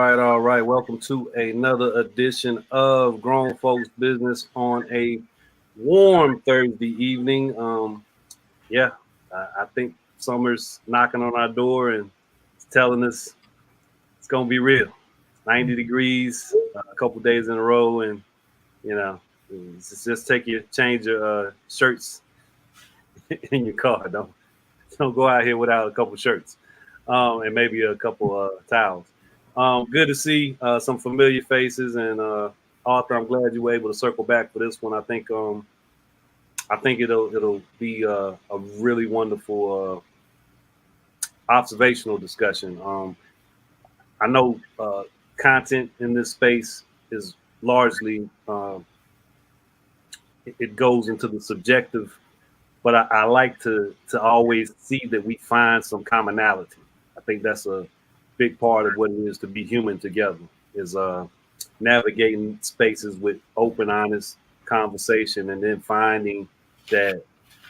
all right. Welcome to another edition of Grown Folks Business on a warm Thursday evening. I think summer's knocking on our door and it's telling us it's gonna be real. 90 degrees, a couple days in a row, and you know, just change your shirts in your car. Don't go out here without a couple shirts, and maybe a couple towels. Good to see some familiar faces, and Arthur, I'm glad you were able to circle back for this one. I think it'll be a really wonderful observational discussion. I know content in this space is largely it goes into the subjective, but I like to always see that we find some commonality. I think that's a big part of what it is to be human together, is navigating spaces with open, honest conversation, and then finding that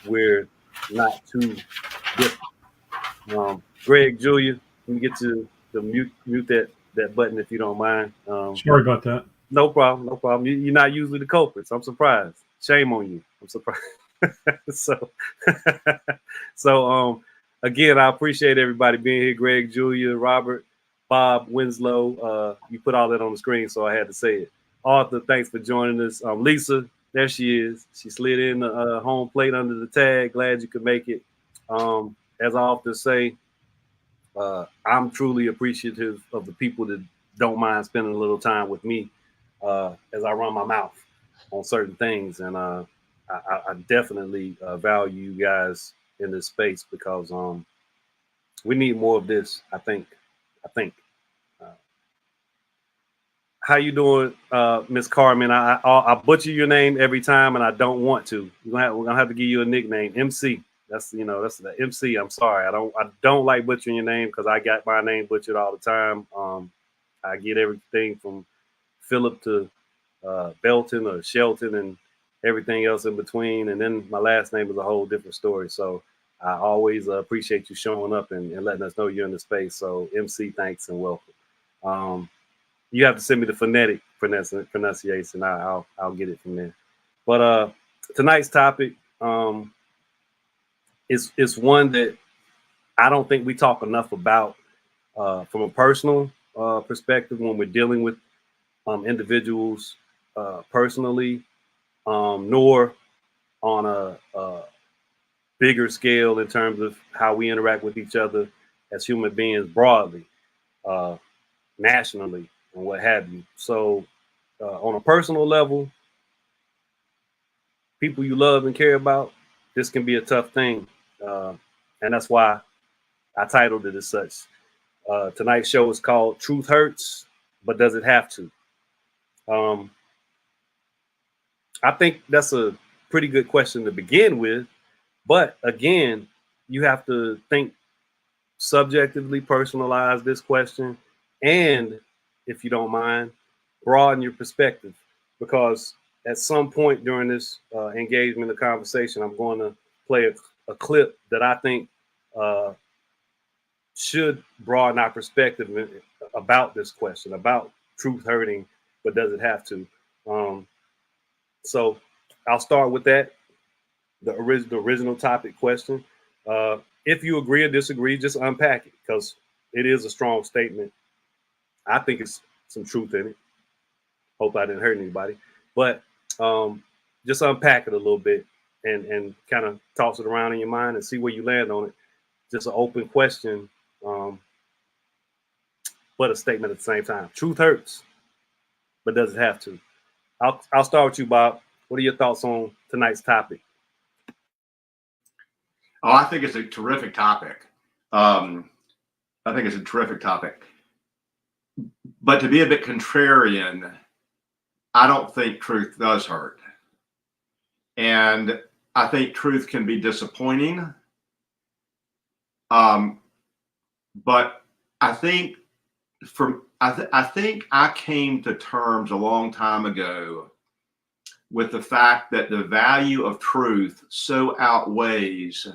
we're not too different. Greg, Julia, let me get you to mute that button if you don't mind. Sorry about that. No problem, no problem. You're not usually the culprits. I'm surprised. Shame on you. I'm surprised. So again, I appreciate everybody being here. Greg, Julia, Robert, Bob, Winslow. You put all that on the screen, so I had to say it. Arthur, thanks for joining us. Lisa, there she is. She slid in the home plate under the tag. Glad you could make it. As I often say, I'm truly appreciative of the people that don't mind spending a little time with me as I run my mouth on certain things. And I definitely value you guys in this space because we need more of this. I think. How you doing, Miss Carmen? I butcher your name every time, and I don't want to. We're gonna have to give you a nickname, MC. That's the MC. I'm sorry. I don't like butchering your name because I got my name butchered all the time. I get everything from Philip to Belton or Shelton and everything else in between. And then my last name is a whole different story. So I always appreciate you showing up and letting us know you're in the space. So MC, thanks and welcome. You have to send me the phonetic pronunciation. I'll get it from there. But tonight's topic is one that I don't think we talk enough about from a personal perspective when we're dealing with individuals personally, nor on a bigger scale in terms of how we interact with each other as human beings broadly, nationally, and what have you. So on a personal level, people you love and care about, this can be a tough thing. And that's why I titled it as such. Tonight's show is called Truth Hurts, but Does It Have to? I think that's a pretty good question to begin with. But again, you have to think subjectively, personalize this question, and if you don't mind, broaden your perspective, because at some point during this engagement, the conversation, I'm going to play a clip that I think should broaden our perspective about this question, about truth hurting, but does it have to? So I'll start with that, the original topic question. If you agree or disagree, just unpack it, because it is a strong statement. I think it's some truth in it. Hope I didn't hurt anybody, but just unpack it a little bit and kind of toss it around in your mind and see where you land on it. Just an open question, but a statement at the same time. Truth hurts, but does it have to? I'll start with you, Bob. What are your thoughts on tonight's topic? Oh, I think it's a terrific topic. But to be a bit contrarian, I don't think truth does hurt. And I think truth can be disappointing. But I think I came to terms a long time ago with the fact that the value of truth so outweighs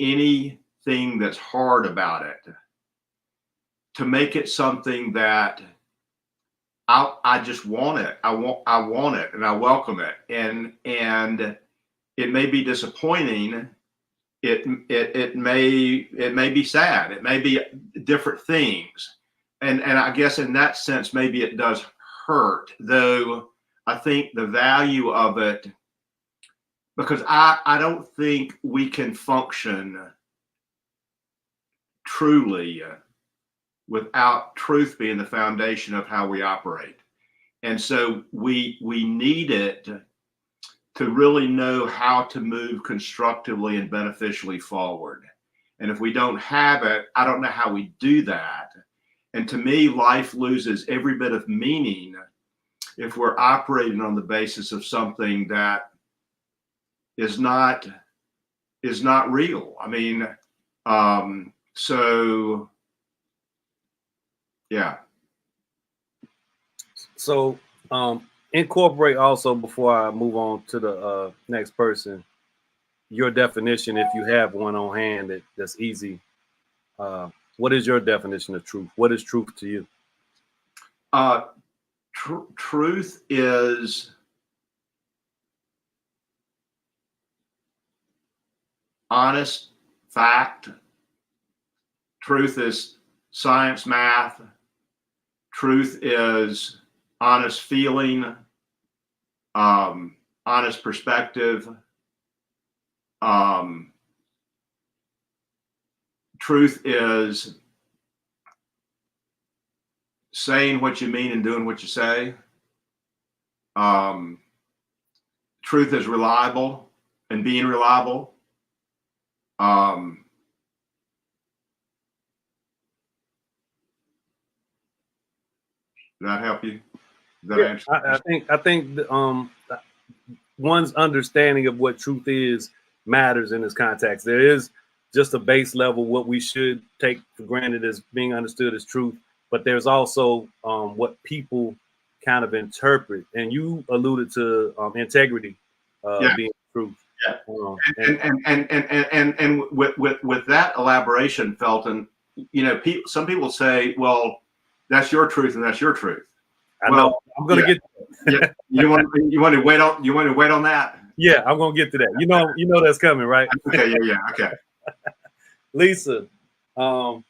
anything that's hard about it, to make it something that I just want it. I want it, and I welcome it. And it may be disappointing. It may be sad. It may be different things. And I guess in that sense, maybe it does hurt, though I think the value of it, because I don't think we can function truly without truth being the foundation of how we operate. And so we need it to really know how to move constructively and beneficially forward. And if we don't have it, I don't know how we do that. And to me, life loses every bit of meaning if we're operating on the basis of something that is not real. I mean, so yeah. So incorporate also, before I move on to the next person, your definition, if you have one on hand that's easy. What is your definition of truth? What is truth to you? Truth is honest fact. Truth is science, math. Truth is honest feeling, honest perspective. Truth is saying what you mean and doing what you say. Truth is reliable and being reliable. Did that help you? Did that answer? I think one's understanding of what truth is matters in this context. There is just a base level what we should take for granted as being understood as truth, but there's also what people kind of interpret. And you alluded to integrity being truth. Yeah. And with that elaboration, Felton, you know, some people say, well, that's your truth and that's your truth. I know. I'm going to get to that. You want to wait on that? Yeah, I'm going to get to that. You know that's coming, right? Okay, yeah, okay. Lisa, the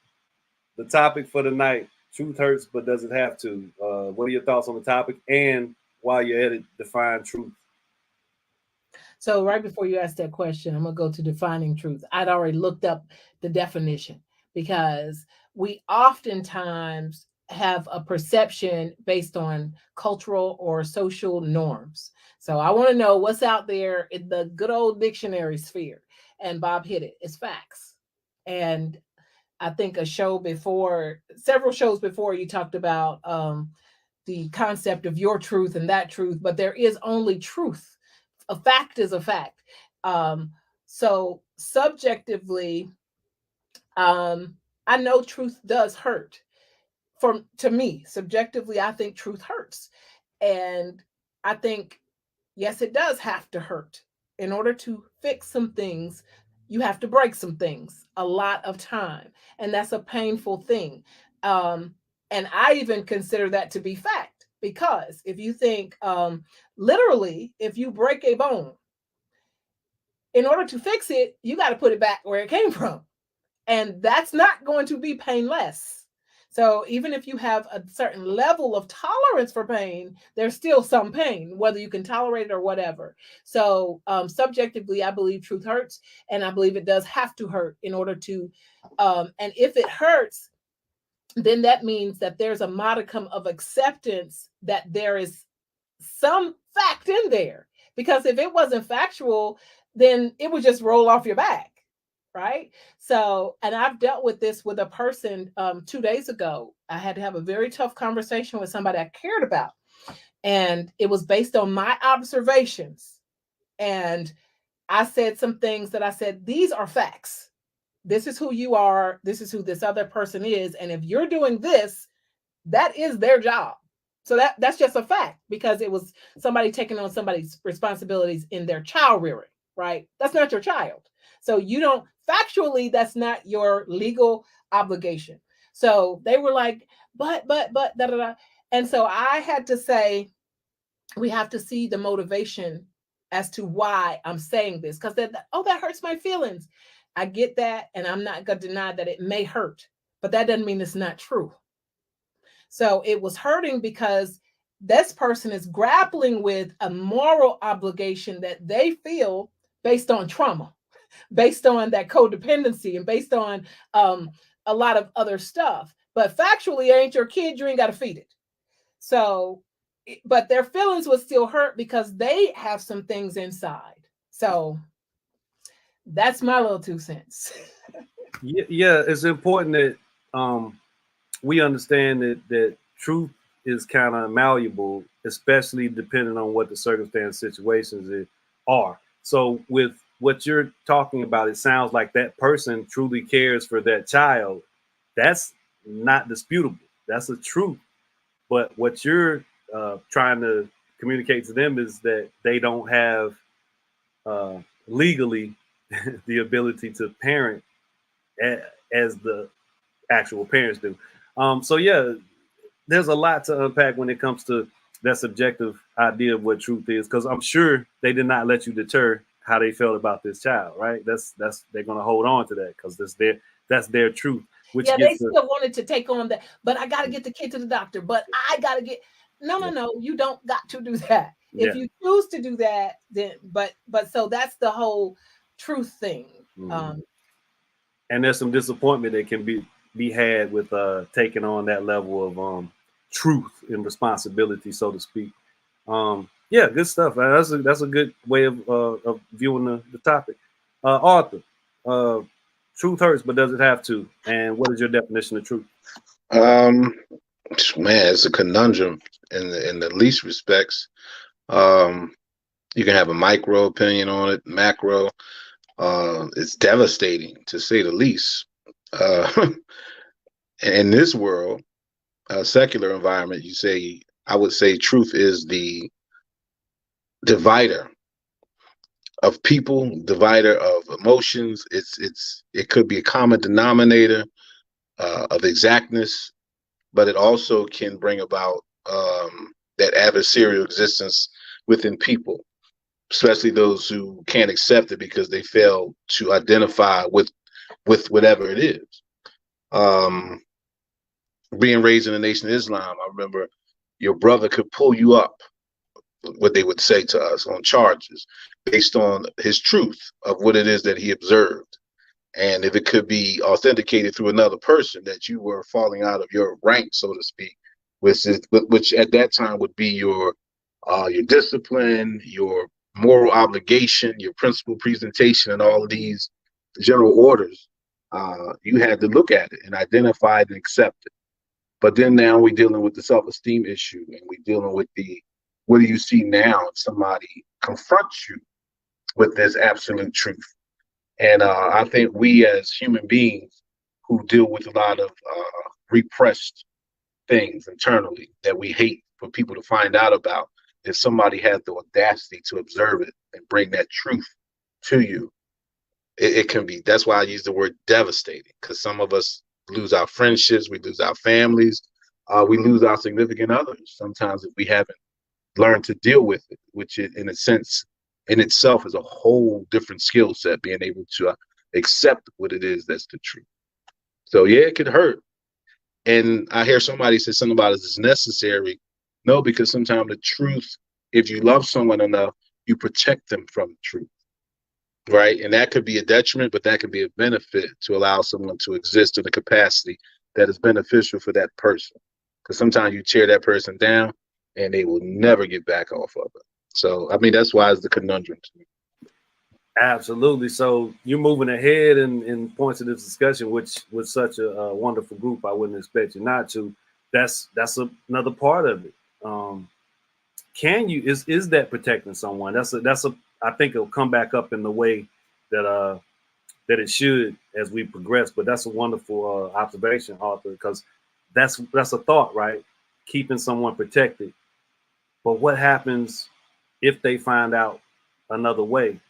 topic for the night, truth hurts, but does it have to? What are your thoughts on the topic? And while you're at it, define truth. So right before you ask that question, I'm going to go to defining truth. I'd already looked up the definition because we oftentimes have a perception based on cultural or social norms. So I want to know what's out there in the good old dictionary sphere. And Bob hit it. It's facts. And I think several shows before, you talked about the concept of your truth and that truth, but there is only truth. A fact is a fact. So subjectively, I know truth does hurt. To me, subjectively, I think truth hurts. And I think, yes, it does have to hurt. In order to fix some things, you have to break some things a lot of time. And that's a painful thing. And I even consider that to be fact, because if you think literally, if you break a bone, in order to fix it, you got to put it back where it came from. And that's not going to be painless. So even if you have a certain level of tolerance for pain, there's still some pain, whether you can tolerate it or whatever. So subjectively, I believe truth hurts, and I believe it does have to hurt in order to, and if it hurts, then that means that there's a modicum of acceptance that there is some fact in there. Because if it wasn't factual, then it would just roll off your back. Right. So, and I've dealt with this with a person 2 days ago. I had to have a very tough conversation with somebody I cared about. And it was based on my observations. And I said some things that I said, these are facts. This is who you are. This is who this other person is. And if you're doing this, that is their job. So that's just a fact, because it was somebody taking on somebody's responsibilities in their child rearing. Right. That's not your child. So you don't, factually, that's not your legal obligation. So they were like, but, da, da, da. And so I had to say, we have to see the motivation as to why I'm saying this, because that hurts my feelings. I get that, and I'm not going to deny that it may hurt, but that doesn't mean it's not true. So it was hurting because this person is grappling with a moral obligation that they feel based on trauma, based on that codependency, and based on a lot of other stuff. But factually, ain't your kid, you ain't got to feed it. So, but their feelings would still hurt because they have some things inside. So that's my little 2 cents. Yeah, it's important that we understand that truth is kind of malleable, especially depending on what the circumstance situations are. So with what you're talking about, it sounds like that person truly cares for that child. That's not disputable. That's a truth. But what you're trying to communicate to them is that they don't have legally the ability to parent as the actual parents do. So yeah, there's a lot to unpack when it comes to that subjective idea of what truth is, because I'm sure they did not let you deter how they felt about this child, right? That's they're gonna hold on to that because that's their truth. Which Yeah, they gets still wanted to take on that, but I got to get the kid to the doctor. But I got to get no, you don't got to do that. If you choose to do that, then but so that's the whole truth thing. And there's some disappointment that can be had with taking on that level of truth and responsibility, so to speak. Yeah, good stuff. That's a good way of viewing the topic. Arthur, truth hurts, but does it have to? And what is your definition of truth? Man, it's a conundrum in the least respects. You can have a micro opinion on it, macro. It's devastating to say the least. In this world, a secular environment, I would say truth is the divider of people, divider of emotions. It could be a common denominator of exactness, but it also can bring about that adversarial existence within people, especially those who can't accept it because they fail to identify with whatever it is. Being raised in the Nation of Islam, I remember your brother could pull you up, what they would say to us, on charges based on his truth of what it is that he observed. And if it could be authenticated through another person that you were falling out of your rank, so to speak, which at that time would be your discipline, your moral obligation, your principal presentation, and all of these general orders, you had to look at it and identify it and accept it. But then now we're dealing with the self-esteem issue, and we're dealing with what do you see now if somebody confronts you with this absolute truth? And I think we as human beings who deal with a lot of repressed things internally that we hate for people to find out about, if somebody has the audacity to observe it and bring that truth to you, it can be, that's why I use the word devastating, because some of us lose our friendships, we lose our families, we lose our significant others sometimes if we haven't learned to deal with it, which in a sense in itself is a whole different skill set, being able to accept what it is that's the truth. So yeah, it could hurt. And I hear somebody say something about it's necessary. No, because sometimes the truth, if you love someone enough, you protect them from the truth, right? And that could be a detriment, but that could be a benefit to allow someone to exist in a capacity that is beneficial for that person. Because sometimes you tear that person down and they will never get back off of it. So, I mean, that's why it's the conundrum to me. Absolutely. So you're moving ahead in points of this discussion, which with such a wonderful group, I wouldn't expect you not to. That's another part of it. Can you is that protecting someone? That's a I think it'll come back up in the way that it should as we progress. But that's a wonderful observation, Arthur, because that's a thought, right? Keeping someone protected. But what happens if they find out another way?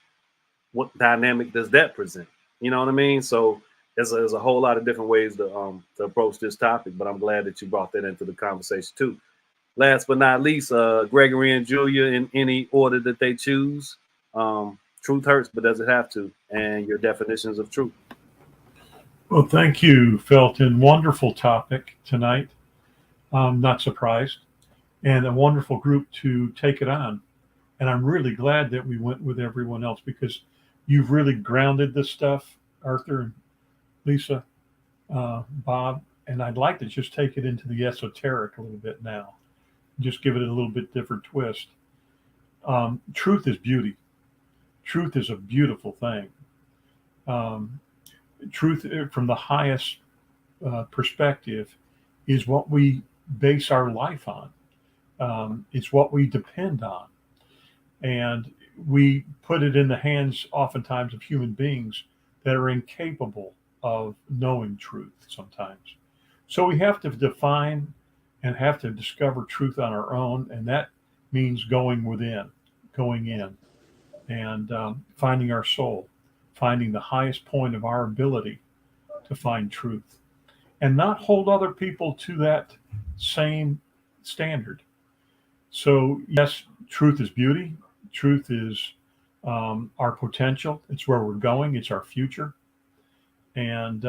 What dynamic does that present? You know what I mean? So there's a whole lot of different ways to approach this topic, but I'm glad that you brought that into the conversation too. last but not least, Gregory and Julia, in any order that they choose. Truth hurts, but does it have to? And your definitions of truth. Well, thank you, Felton. Wonderful topic tonight. I'm not surprised. And a wonderful group to take it on. And I'm really glad that we went with everyone else, because you've really grounded this stuff, Arthur and Lisa, Bob. And I'd like to just take it into the esoteric a little bit now, just give it a little bit different twist. Truth is beauty. Truth is a beautiful thing. Truth from the highest perspective is what we base our life on. It's what we depend on. And we put it in the hands oftentimes of human beings that are incapable of knowing truth sometimes. So we have to define and have to discover truth on our own. And that means going within, going in, and finding our soul, finding the highest point of our ability to find truth, and not hold other people to that same standard. So yes, truth is beauty. Truth is our potential. It's where we're going. It's our future. And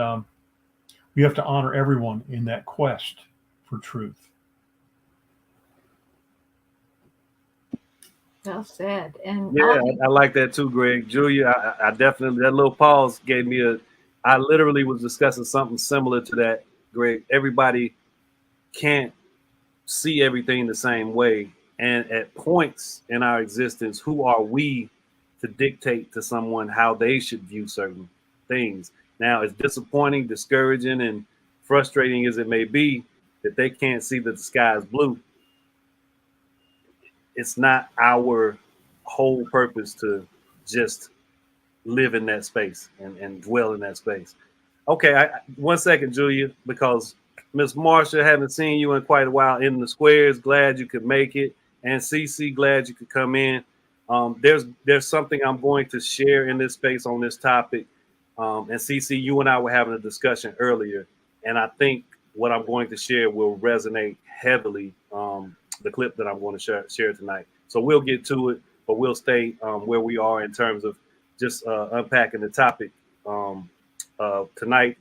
we have to honor everyone in that quest for truth. Well said. And Yeah, I like that too, Greg. Julia, I definitely, that little pause gave me I literally was discussing something similar to that, Greg. Everybody can't see everything the same way. And at points in our existence, who are we to dictate to someone how they should view certain things? Now, as disappointing, discouraging, and frustrating as it may be that they can't see that the sky is blue, it's not our whole purpose to just live in that space and dwell in that space. Okay, 1 second, Julia, because Miss Marsha, haven't seen you in quite a while in the squares. Glad you could make it. And CC, glad you could come in. There's something I'm going to share in this space on this topic. And CC, you and I were having a discussion earlier, and I think what I'm going to share will resonate heavily. The clip that I'm going to share tonight. So we'll get to it, but we'll stay where we are in terms of just unpacking the topic tonight.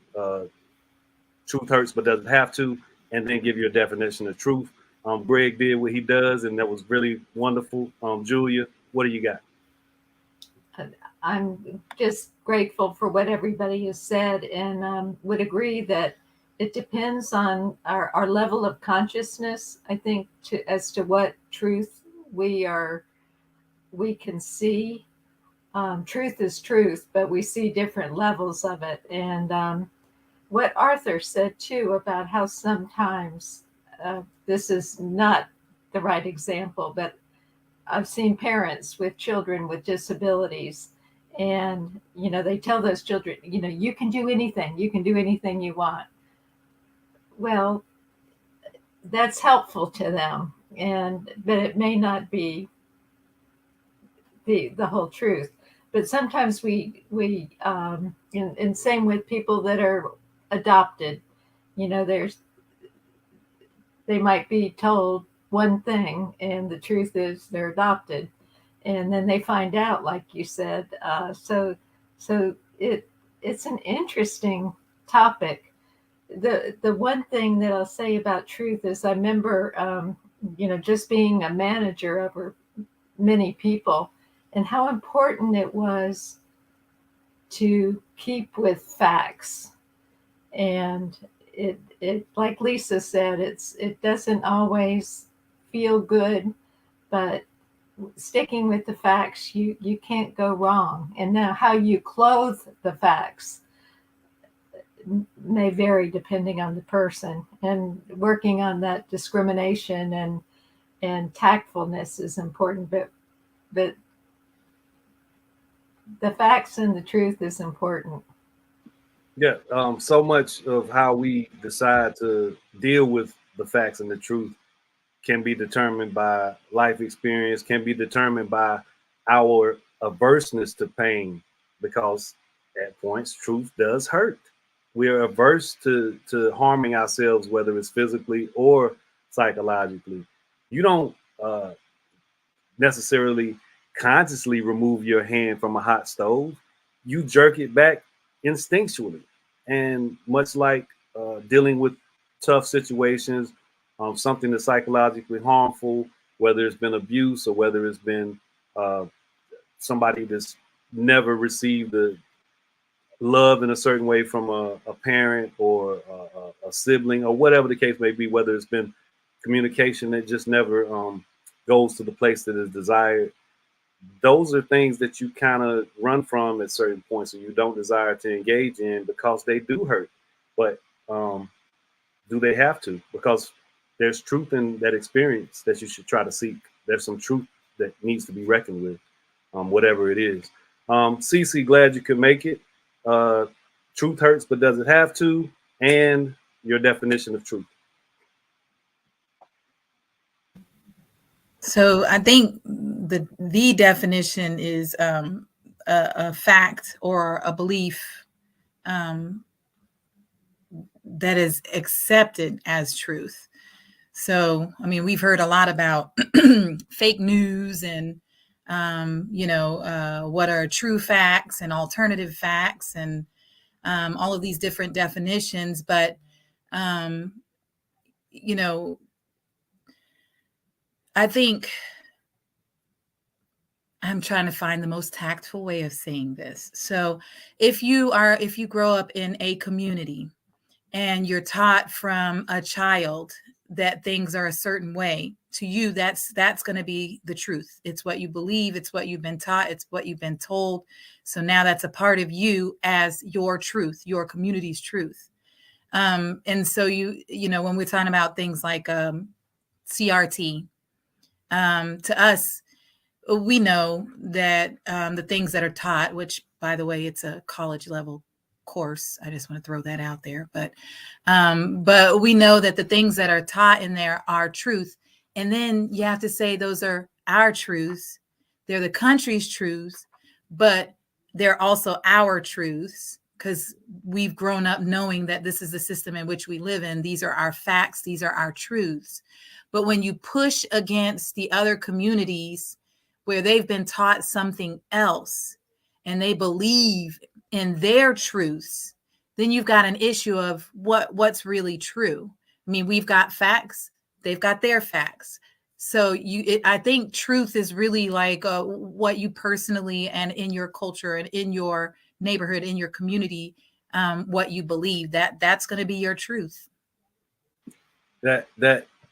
Truth hurts, but doesn't have to, and then give you a definition of truth. Greg did what he does, and that was really wonderful. Julia, what do you got? I'm just grateful for what everybody has said, and would agree that it depends on our level of consciousness, I think, as to what truth we can see. Truth is truth, but we see different levels of it. And what Arthur said too about how sometimes this is not the right example, but I've seen parents with children with disabilities, and they tell those children, you can do anything you want. Well, that's helpful to them, but it may not be the whole truth. But sometimes we and same with people that are adopted, they might be told one thing, and the truth is they're adopted, and then they find out, like you said. So it's an interesting topic. The one thing that I'll say about truth is I remember, just being a manager over many people, and how important it was to keep with facts. And it like Lisa said, it doesn't always feel good, but sticking with the facts, you can't go wrong. And now how you clothe the facts may vary depending on the person, and working on that discrimination and tactfulness is important, but the facts and the truth is important. Yeah, so much of how we decide to deal with the facts and the truth can be determined by life experience, can be determined by our averseness to pain, because at points truth does hurt. We are averse to harming ourselves, whether it's physically or psychologically. you don't necessarily consciously remove your hand from a hot stove. You jerk it back instinctually. And much like dealing with tough situations, something that's psychologically harmful, whether it's been abuse or whether it's been somebody that's never received the love in a certain way from a parent or a sibling or whatever the case may be, whether it's been communication that just never goes to the place that is desired. Those are things that you kind of run from at certain points and you don't desire to engage in because they do hurt. But do they have to? Because there's truth in that experience that you should try to seek. There's some truth that needs to be reckoned with, whatever it is. Cece, glad you could make it. Truth hurts, but does it have to? And your definition of truth. So I think the definition is a fact or a belief that is accepted as truth. So, I mean, we've heard a lot about fake news and, what are true facts and alternative facts and all of these different definitions. But, I think I'm trying to find the most tactful way of saying this. So if you grow up in a community and you're taught from a child that things are a certain way, to you, that's going to be the truth. It's what you believe. It's what you've been taught. It's what you've been told. So now that's a part of you as your truth, your community's truth. And so when we're talking about things like CRT, to us, we know that the things that are taught, which, by the way, it's a college level course. I just want to throw that out there. But we know that the things that are taught in there are truth. And then you have to say those are our truths. They're the country's truths, but they're also our truths because we've grown up knowing that this is the system in which we live in. These are our facts. These are our truths. But when you push against the other communities where they've been taught something else and they believe in their truths, then you've got an issue of what's really true. I mean, we've got facts, they've got their facts. So I think truth is really like what you personally and in your culture and in your neighborhood, in your community, what you believe, that's going to be your truth. That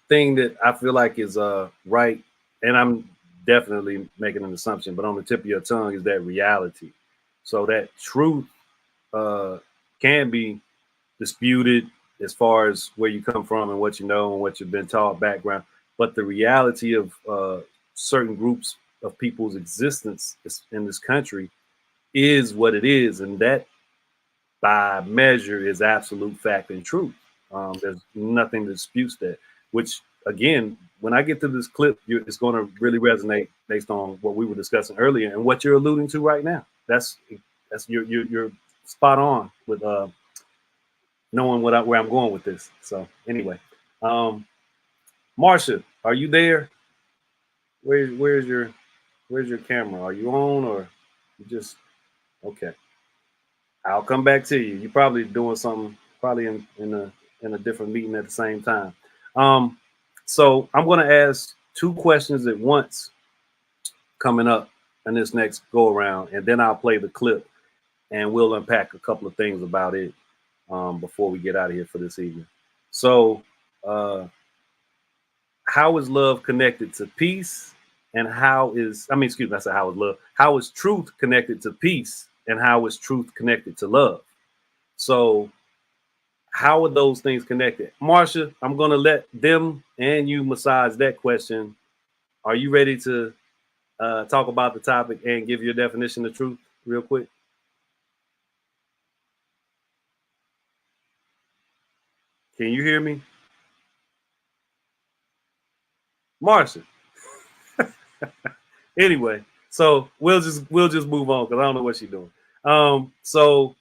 thing that I feel like is right, and I'm definitely making an assumption, but on the tip of your tongue is that reality. So that truth can be disputed as far as where you come from and what you know and what you've been taught, background. But the reality of certain groups of people's existence in this country is what it is. And that, by measure, is absolute fact and truth. There's nothing that disputes that, which, again, when I get to this clip, it's going to really resonate based on what we were discussing earlier and what you're alluding to right now. That's you're spot on with knowing where I'm going with this. So anyway, Marsha, are you there? Where's your camera? Are you on or you just okay? I'll come back to you. You're probably doing something, probably in a different meeting at the same time. So I'm going to ask two questions at once coming up in this next go around, and then I'll play the clip and we'll unpack a couple of things about it before we get out of here for this evening. So how is love connected to peace? And how is truth connected to peace? And how is truth connected to love? So how are those things connected? Marsha, I'm going to let them and you massage that question. Are you ready to talk about the topic and give your definition of truth real quick? Can you hear me? Marsha. Anyway, so we'll just move on because I don't know what she's doing. So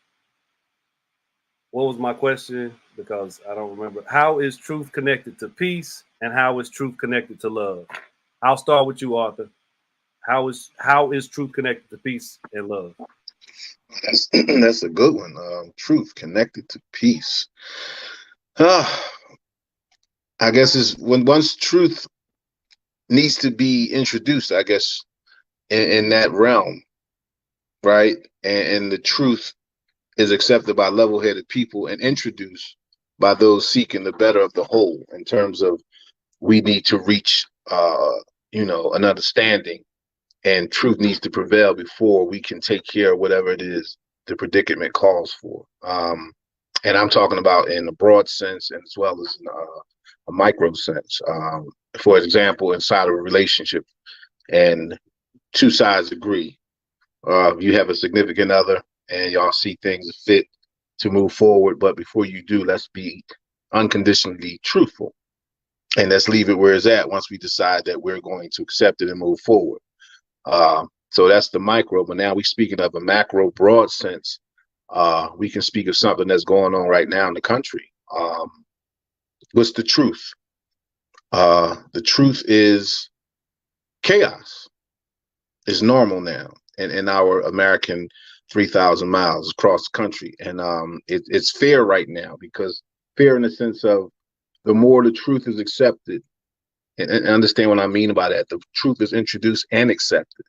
what was my question? because I don't remember. How is truth connected to peace, and how is truth connected to love? I'll start with you, Arthur. How is truth connected to peace and love? That's a good one. Truth connected to peace. I guess is when once truth needs to be introduced, I guess, in that realm, right? And the truth is accepted by level-headed people and introduced by those seeking the better of the whole in terms of we need to reach, an understanding, and truth needs to prevail before we can take care of whatever it is the predicament calls for. And I'm talking about in a broad sense and as well as in a micro sense. For example, inside of a relationship and two sides agree. You have a significant other and y'all see things fit to move forward. But before you do, let's be unconditionally truthful. And let's leave it where it's at once we decide that we're going to accept it and move forward. So that's the micro. But now we're speaking of a macro, broad sense. We can speak of something that's going on right now in the country. What's the truth? The truth is chaos is normal now in our American 3,000 miles across the country. And it's fear right now, because fear in the sense of the more the truth is accepted, and understand what I mean by that, the truth is introduced and accepted.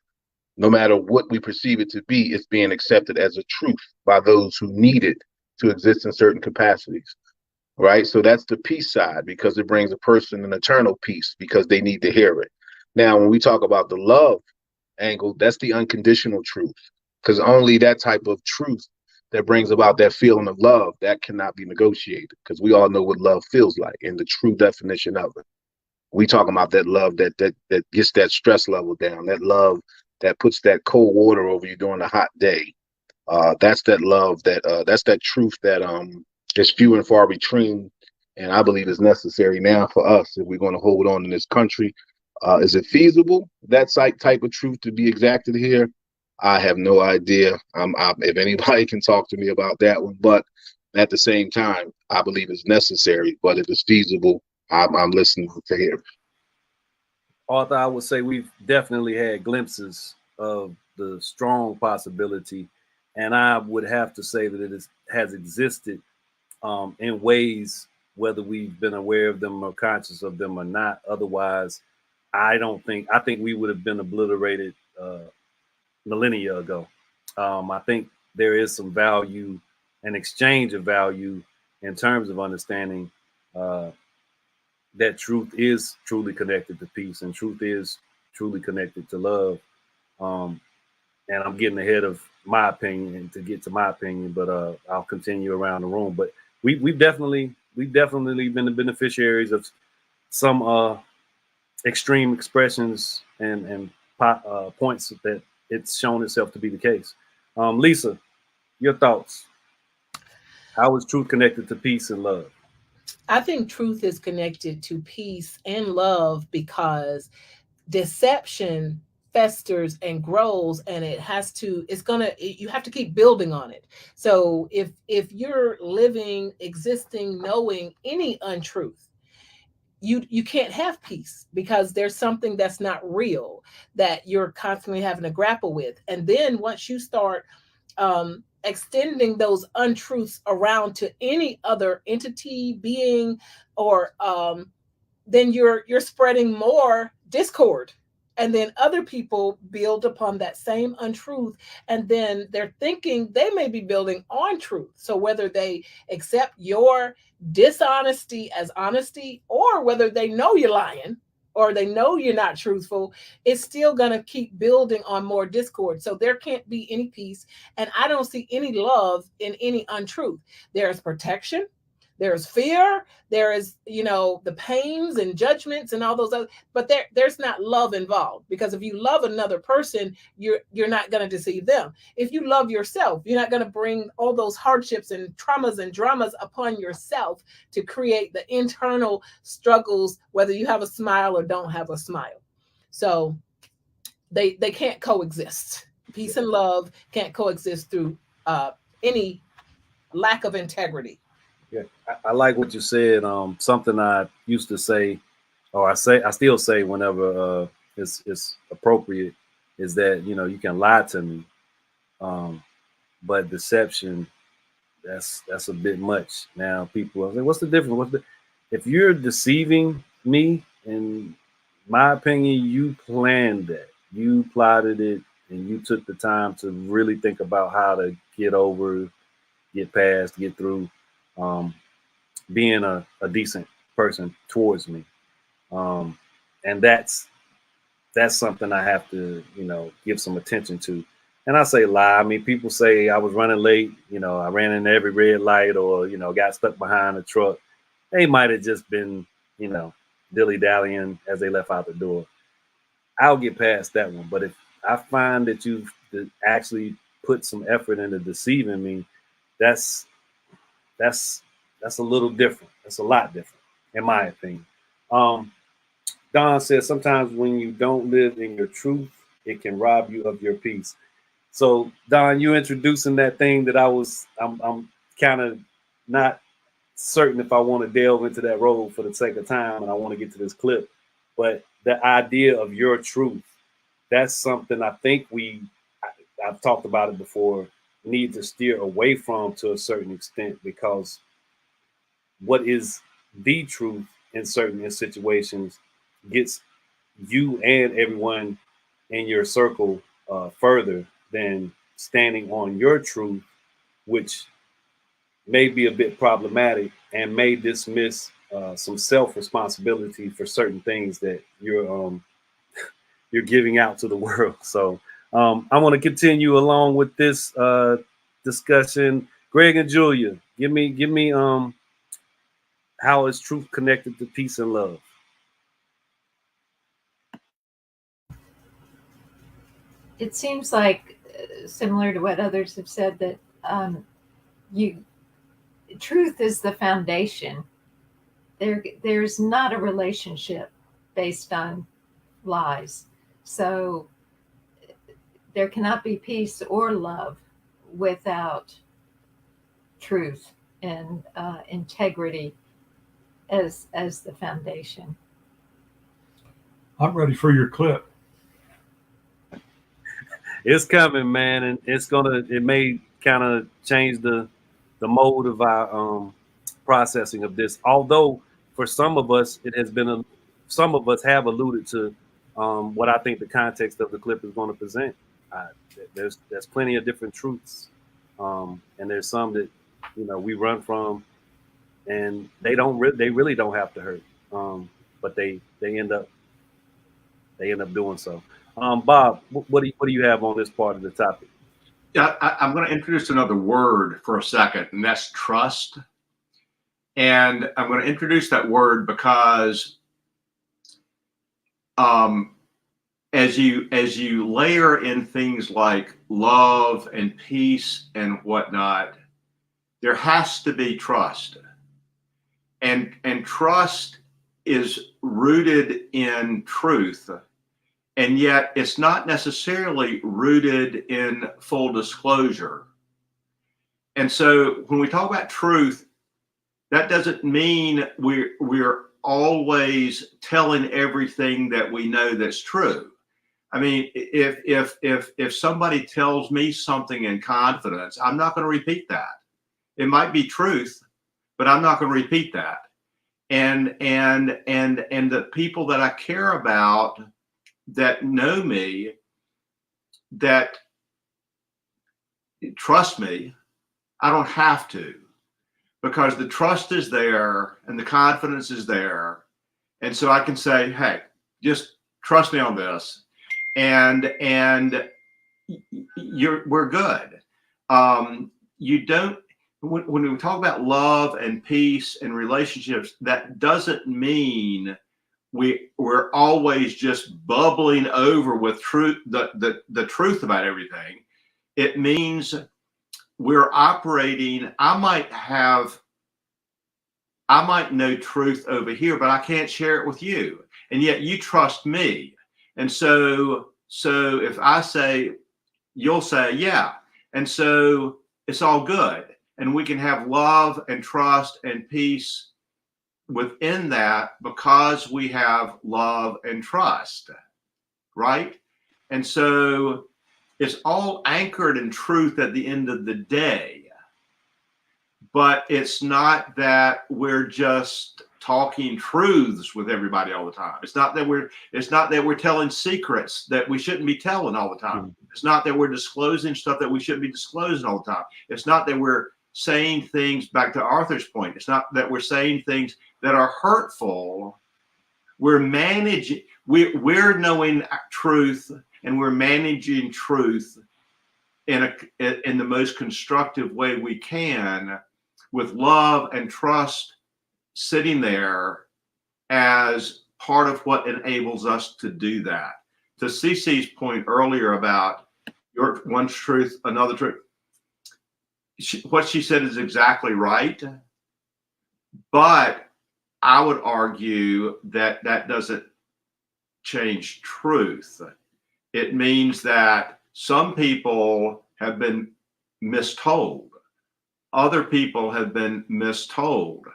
No matter what we perceive it to be, it's being accepted as a truth by those who need it to exist in certain capacities, right? So that's the peace side, because it brings a person an eternal peace because they need to hear it. Now, when we talk about the love angle, that's the unconditional truth, because only that type of truth that brings about that feeling of love, that cannot be negotiated, because we all know what love feels like and the true definition of it. We talking about that love that gets that stress level down, that love that puts that cold water over you during a hot day. That's that love that's that truth that is few and far between, and I believe is necessary now for us if we're going to hold on in this country. Is it feasible, that type of truth to be exacted here? I have no idea. If anybody can talk to me about that one, but at the same time, I believe it's necessary. But if it's feasible, I'm listening to hear. Arthur, I would say we've definitely had glimpses of the strong possibility, and I would have to say that it has existed in ways, whether we've been aware of them or conscious of them or not. Otherwise, I think we would have been obliterated millennia ago. I think there is some value, an exchange of value in terms of understanding that truth is truly connected to peace, and truth is truly connected to love. And I'm getting ahead of my opinion to get to my opinion, but I'll continue around the room. But we've definitely been the beneficiaries of some extreme expressions and points that it's shown itself to be the case. Lisa, your thoughts? How is truth connected to peace and love? I think truth is connected to peace and love because deception festers and grows, and you have to keep building on it. So if you're living, existing, knowing any untruth, you can't have peace, because there's something that's not real that you're constantly having to grapple with. And then once you start extending those untruths around to any other entity, being, or then you're spreading more discord, and then other people build upon that same untruth, and then they're thinking they may be building on truth. So whether they accept your dishonesty as honesty, or whether they know you're lying, or they know you're not truthful, it's still going to keep building on more discord. So there can't be any peace, and I don't see any love in any untruth. There's protection, there's fear, there is, the pains and judgments and all those other, but there's not love involved. Because if you love another person, you're not going to deceive them. If you love yourself, you're not going to bring all those hardships and traumas and dramas upon yourself to create the internal struggles, whether you have a smile or don't have a smile. So they can't coexist. Peace and love can't coexist through any lack of integrity. Yeah, I like what you said. Something I used to say, or I still say whenever it's appropriate, is that you can lie to me, but deception, that's a bit much. Now people are saying, what's the difference? If you're deceiving me, in my opinion, you planned that, you plotted it, and you took the time to really think about how to get over, get past, get through. Being a decent person towards me, and that's something I have to give some attention to. And I say lie. I mean, people say I was running late. I ran into every red light, or got stuck behind a truck. They might have just been dilly dallying as they left out the door. I'll get past that one. But if I find that you've actually put some effort into deceiving me, that's that's a little different. That's a lot different, in my opinion. Um, Don says sometimes when you don't live in your truth, it can rob you of your peace. So Don, you introducing that thing that I'm kind of not certain if I want to delve into that road for the sake of time, and I want to get to this clip. But the idea of your truth, that's something I think I've talked about it before, need to steer away from to a certain extent, because what is the truth in certain situations gets you and everyone in your circle further than standing on your truth, which may be a bit problematic and may dismiss some self-responsibility for certain things that you're giving out to the world. So I want to continue along with this discussion. Greg and Julia, give me how is truth connected to peace and love? It seems like, similar to what others have said, that truth is the foundation. There's not a relationship based on lies. So there cannot be peace or love without truth and integrity as the foundation. I'm ready for your clip. It's coming, man, and it may kind of change the mode of our processing of this. Although for some of us, some of us have alluded to what I think the context of the clip is going to present. There's plenty of different truths, and there's some that we run from, and they really don't have to hurt, but they end up doing so. Bob, what do you have on this part of the topic? Yeah, I'm going to introduce another word for a second, and that's trust. And I'm going to introduce that word because as you layer in things like love and peace and whatnot, there has to be trust. And trust is rooted in truth. And yet it's not necessarily rooted in full disclosure. And so when we talk about truth, that doesn't mean we're always telling everything that we know that's true. I mean, if somebody tells me something in confidence, I'm not going to repeat that. It might be truth, but I'm not going to repeat that. And the people that I care about, that know me, that trust me, I don't have to, because the trust is there and the confidence is there. And so I can say, hey, just trust me on this. And we're good. You don't, when we talk about love and peace and relationships, that doesn't mean we're always just bubbling over with truth, the truth about everything. It means we're operating. I might know truth over here, but I can't share it with you, and yet you trust me. And so if I say, you'll say, yeah, and so it's all good. and we can have love and trust and peace within that because we have love and trust, right? And so it's all anchored in truth at the end of the day. But it's not that we're just talking truths with everybody all the time. It's not that we're telling secrets that we shouldn't be telling all the time. It's not that we're disclosing stuff that we shouldn't be disclosing all the time. It's not that we're saying things, back to Arthur's point, it's not that we're saying things that are hurtful. We're managing, we're knowing truth, and we're managing truth in the most constructive way we can, with love and trust sitting there as part of what enables us to do that. To Cece's point earlier about your one's truth, another truth, what she said is exactly right. But I would argue that that doesn't change truth. It means that some people have been mistold. Other people have been mistold.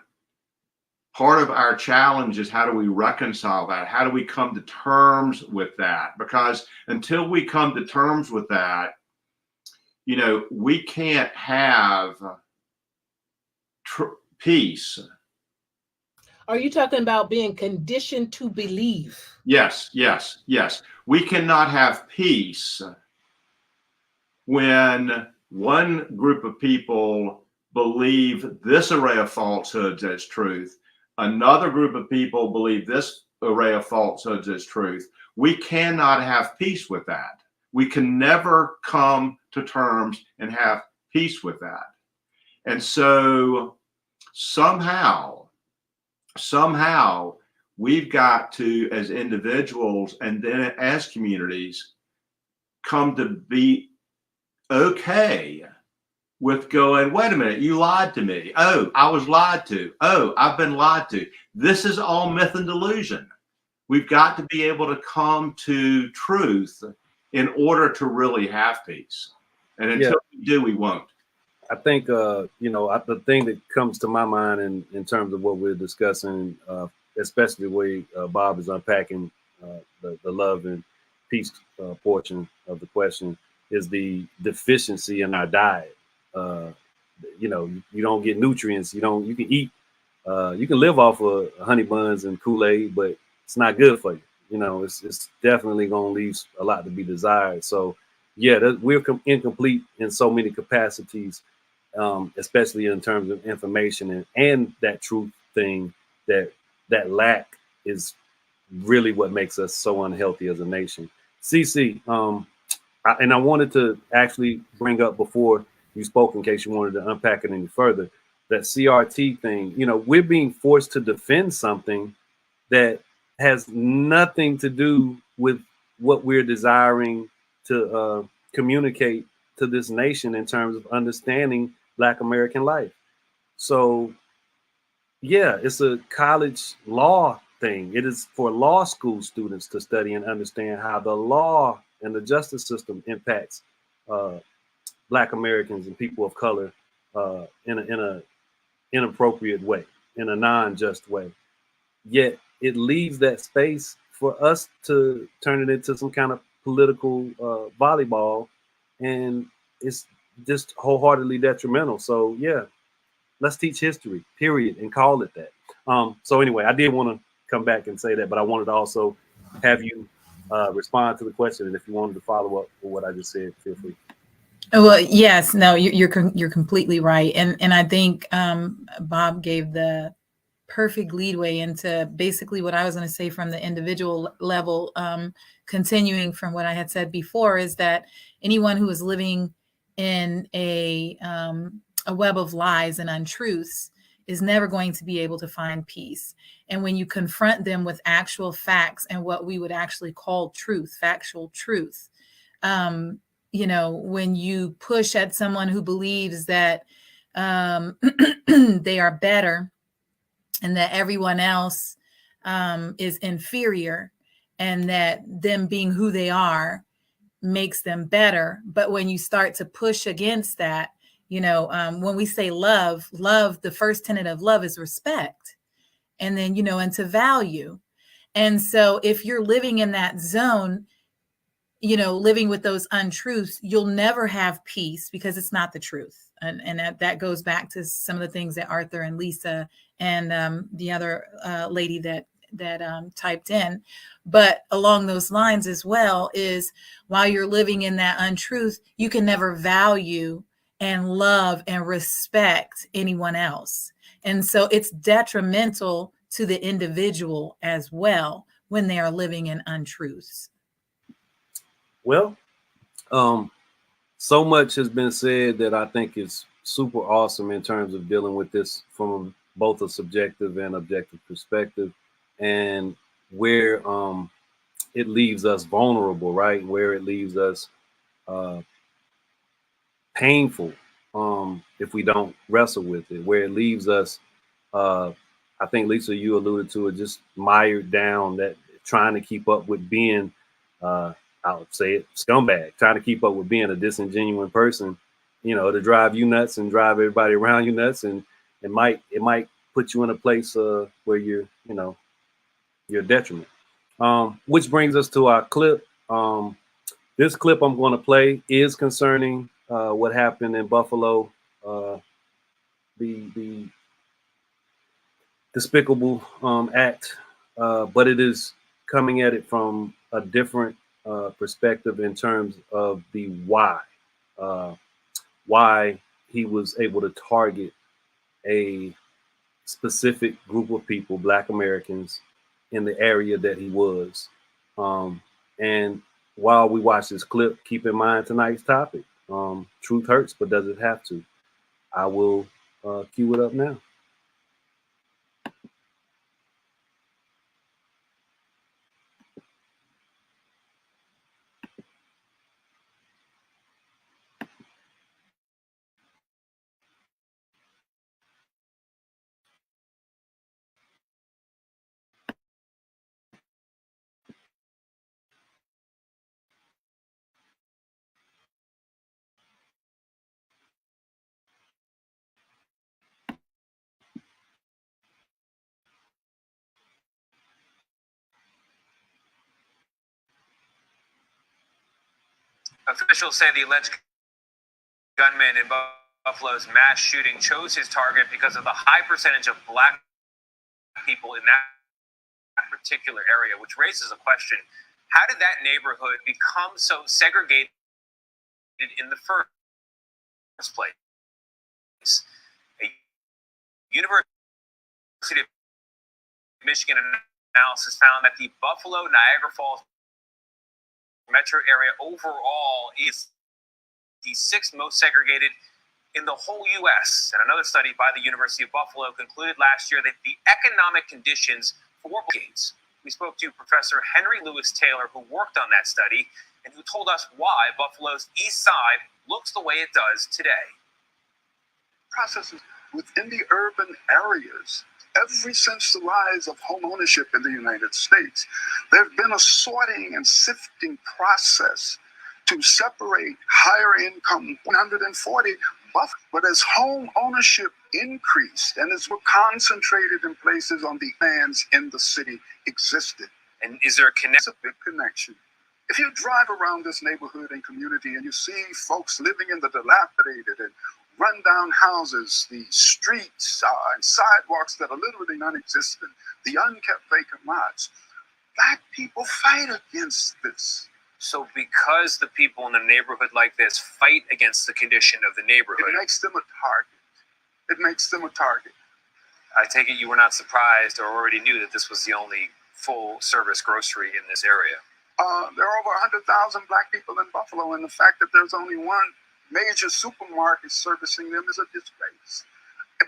Part of our challenge is, how do we reconcile that? How do we come to terms with that? Because until we come to terms with that, you know, we can't have peace. Are you talking about being conditioned to believe? Yes, yes, yes. We cannot have peace when one group of people believe this array of falsehoods as truth, another group of people believe this array of falsehoods as truth. We cannot have peace with that. We can never come to terms and have peace with that. And so somehow we've got to, as individuals and then as communities, come to be okay with going, wait a minute, you lied to me. Oh, I was lied to. Oh, I've been lied to. This is all myth and delusion. We've got to be able to come to truth in order to really have peace. And until we do, we won't. I think, you know, the thing that comes to my mind in terms of what we're discussing, especially the way Bob is unpacking the love and peace portion of the question, is the deficiency in our diet. You know, you don't get nutrients. You can eat, you can live off of honey buns and Kool-Aid, but it's not good for you. You know, it's definitely going to leave a lot to be desired. So yeah, we're incomplete in so many capacities, especially in terms of information and that truth thing, that lack is really what makes us so unhealthy as a nation. Cece, and I wanted to actually bring up before you spoke, in case you wanted to unpack it any further, that CRT thing. You know, we're being forced to defend something that has nothing to do with what we're desiring to communicate to this nation in terms of understanding Black American life. So yeah, it's a college law thing. It is for law school students to study and understand how the law and the justice system impacts Black Americans and people of color in a inappropriate way, in a non-just way. Yet it leaves that space for us to turn it into some kind of political volleyball, and it's just wholeheartedly detrimental. So yeah, let's teach history, period, and call it that. So anyway, I did want to come back and say that, but I wanted to also have you respond to the question, and if you wanted to follow up with what I just said, feel free. Well, yes, no, you're completely right, and I think Bob gave the perfect leadway into basically what I was going to say from the individual level. Continuing from what I had said before, is that anyone who is living in a web of lies and untruths is never going to be able to find peace. And when you confront them with actual facts and what we would actually call truth, factual truth, you know, when you push at someone who believes that they are better and that everyone else is inferior, and that them being who they are makes them better. But when you start to push against that, When we say love, the first tenet of love is respect, and then, and to value. And so if you're living in that zone, living with those untruths, you'll never have peace because it's not the truth. And that goes back to some of the things that Arthur and Lisa and the other lady that typed in. But along those lines as well is, while you're living in that untruth, you can never value and love and respect anyone else. And so it's detrimental to the individual as well when they are living in untruths. Well, so much has been said that I think is super awesome in terms of dealing with this from both a subjective and objective perspective, and where it leaves us vulnerable, right? Where it leaves us painful if we don't wrestle with it, where it leaves us, I think, Lisa, you alluded to it, just mired down, that trying to keep up with being, I would say it, scumbag, trying to keep up with being a disingenuous person, to drive you nuts and drive everybody around you nuts. And it might put you in a place where you're a detriment. Which brings us to our clip. This clip I'm going to play is concerning what happened in Buffalo, the despicable act, but it is coming at it from a different perspective in terms of the why he was able to target a specific group of people, Black Americans, in the area that he was. And while we watch this clip, keep in mind tonight's topic. Truth hurts, but does it have to? I will cue it up now. Officials say the alleged gunman in Buffalo's mass shooting chose his target because of the high percentage of Black people in that particular area, which raises a question. How did that neighborhood become so segregated in the first place? A University of Michigan analysis found that the Buffalo Niagara Falls metro area overall is the sixth most segregated in the whole U.S. And another study by the University of Buffalo concluded last year that the economic conditions for decades. We spoke to Professor Henry Lewis Taylor, who worked on that study and who told us why Buffalo's east side looks the way it does today. Processes within the urban areas. Ever since the rise of home ownership in the United States, there's been a sorting and sifting process to separate higher income 140 buff. But as home ownership increased and as we're concentrated in places on the lands in the city existed. And is there a connection? It's a big connection. If you drive around this neighborhood and community and you see folks living in the dilapidated and rundown houses, the streets and sidewalks that are literally non-existent, the unkept vacant lots, Black people fight against this. So because the people in a neighborhood like this fight against the condition of the neighborhood, it makes them a target. It makes them a target. I take it you were not surprised or already knew that this was the only full-service grocery in this area. There are over 100,000 Black people in Buffalo, and the fact that there's only one major supermarket servicing them is a disgrace.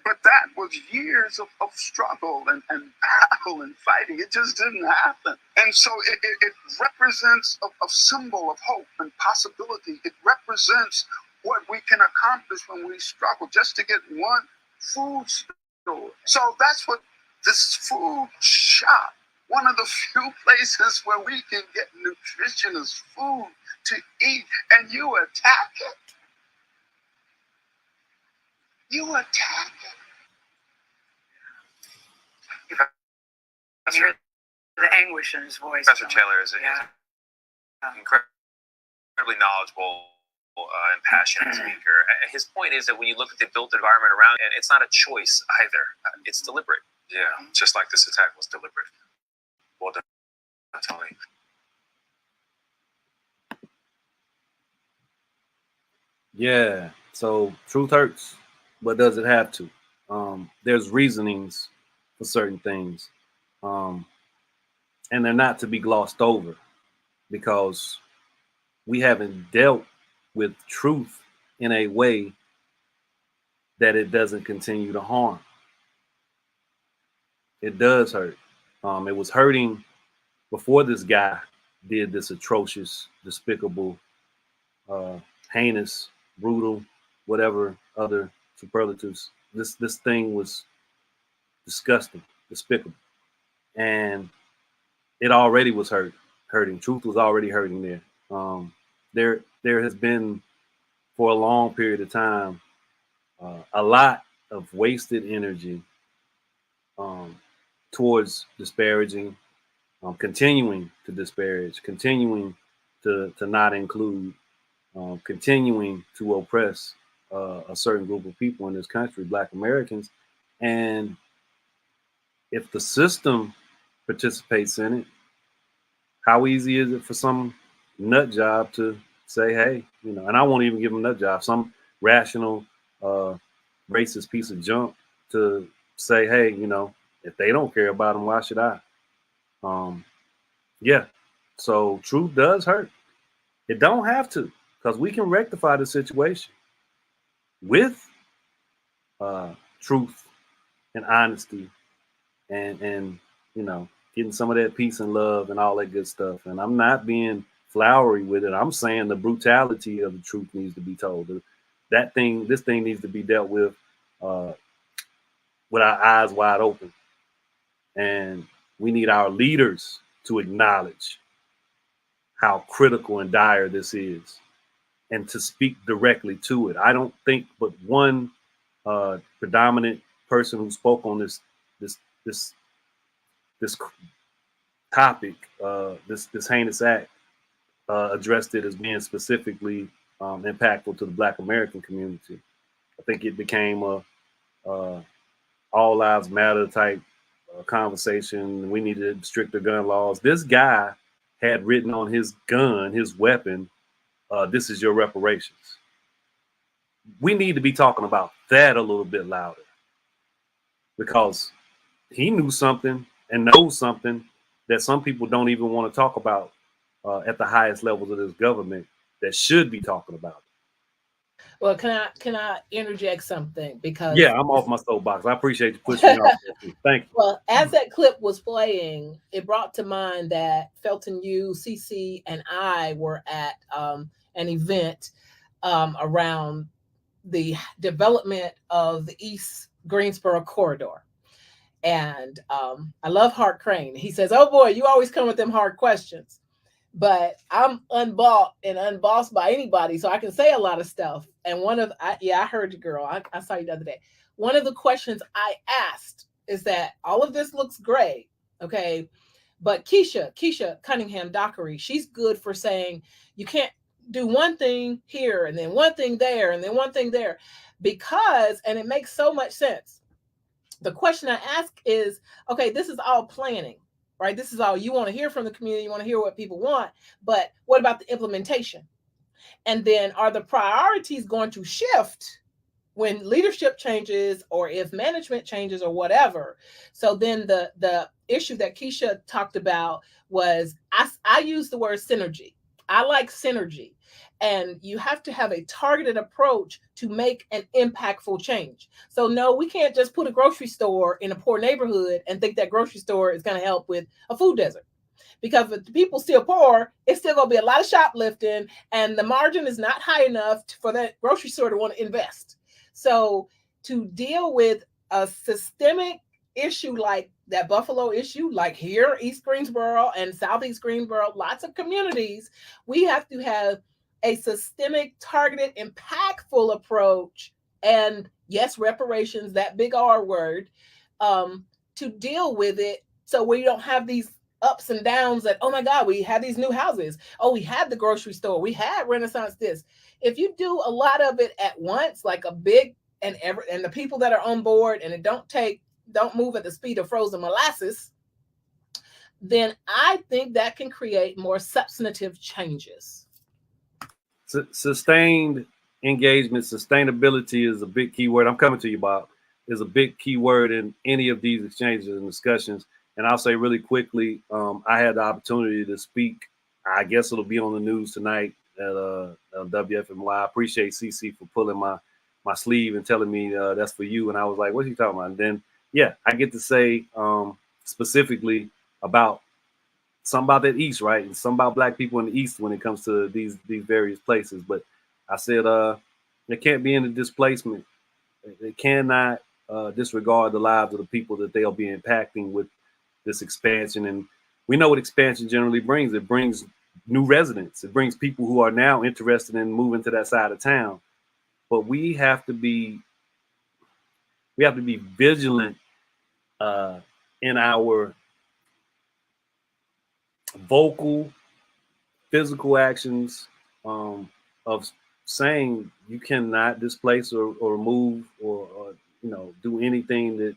But that was years of struggle and battle and fighting. It just didn't happen. And so it represents a symbol of hope and possibility. It represents what we can accomplish when we struggle just to get one food store. So that's what this food shop, one of the few places where we can get nutritious food to eat, and you attack it. You attack it. That's right. The anguish in his voice. Professor Taylor is incredibly knowledgeable and passionate speaker. His point is that when you look at the built environment around it, it's not a choice either. It's deliberate. Yeah, just like this attack was deliberate. Well done, Tony. Yeah. So truth hurts, but does it have to? There's reasonings for certain things, and they're not to be glossed over because we haven't dealt with truth in a way that it doesn't continue to harm. It does hurt. It was hurting before this guy did this atrocious, despicable, heinous, brutal, whatever other superlatives. This thing was disgusting, despicable, and it already was hurting. Truth was already hurting there. There has been for a long period of time a lot of wasted energy towards disparaging, continuing to disparage, continuing to not include, continuing to oppress a certain group of people in this country, Black Americans. And if the system participates in it, how easy is it for some nut job to say, hey, and I won't even give them nut job, some rational, racist piece of junk to say, hey, if they don't care about them, why should I? Yeah. So truth does hurt. It don't have to, because we can rectify the situation with truth and honesty and getting some of that peace and love and all that good stuff. And I'm not being flowery with it. I'm saying the brutality of the truth needs to be told. This thing needs to be dealt with our eyes wide open. And we need our leaders to acknowledge how critical and dire this is and to speak directly to it. I don't think but one predominant person who spoke on this topic, this heinous act, addressed it as being specifically impactful to the Black American community. I think it became a all lives matter type conversation. We needed stricter gun laws. This guy had written on his gun, his weapon, this is your reparations. We need to be talking about that a little bit louder because he knew something and knows something that some people don't even want to talk about at the highest levels of this government that should be talking about it. Well, can I interject something? Because yeah, I'm off my soapbox. I appreciate you pushing me off. Thank you. Well, as that clip was playing, it brought to mind that Felton, you, CC, and I were at an event around the development of the East Greensboro corridor. And I love Hart Crane. He says, oh boy, you always come with them hard questions. But I'm unbought and unbossed by anybody, so I can say a lot of stuff. And I heard you, girl. I saw you the other day. One of the questions I asked is that all of this looks great, okay? But Keisha Cunningham Dockery, she's good for saying you can't do one thing here and then one thing there and then one thing there because, and it makes so much sense. The question I ask is, okay, this is all planning. Right? This is all you want to hear from the community. You want to hear what people want. But what about the implementation? And then are the priorities going to shift when leadership changes or if management changes or whatever? So then the issue that Keisha talked about was I use the word synergy. I like synergy. And you have to have a targeted approach to make an impactful change. So no, we can't just put a grocery store in a poor neighborhood and think that grocery store is going to help with a food desert. Because if the people still poor, it's still going to be a lot of shoplifting and the margin is not high enough for that grocery store to want to invest. So to deal with a systemic issue like that Buffalo issue, like here, East Greensboro and Southeast Greensboro, lots of communities, we have to have a systemic, targeted, impactful approach And yes, reparations, that big R word, to deal with it, so we don't have these ups and downs that, oh my God, we had these new houses. Oh, we had the grocery store. We had Renaissance this. If you do a lot of it at once, like a big and the people that are on board, and it don't move at the speed of frozen molasses, then I think that can create more substantive changes. Sustained engagement, sustainability is a big key word. I'm coming to you, Bob. Is a big key word in any of these exchanges and discussions. And I'll say really quickly, I had the opportunity to speak. I guess it'll be on the news tonight at WFMY. I appreciate CC for pulling my sleeve and telling me that's for you. And I was like, what's he talking about? And then, yeah, I get to say specifically about something about that East, right? And something about Black people in the East when it comes to these various places. But I said there can't be any displacement. They cannot disregard the lives of the people that they'll be impacting with this expansion. And we know what expansion generally brings. It brings new residents. It brings people who are now interested in moving to that side of town. But we have to be vigilant in our vocal, physical actions of saying you cannot displace or move or do anything that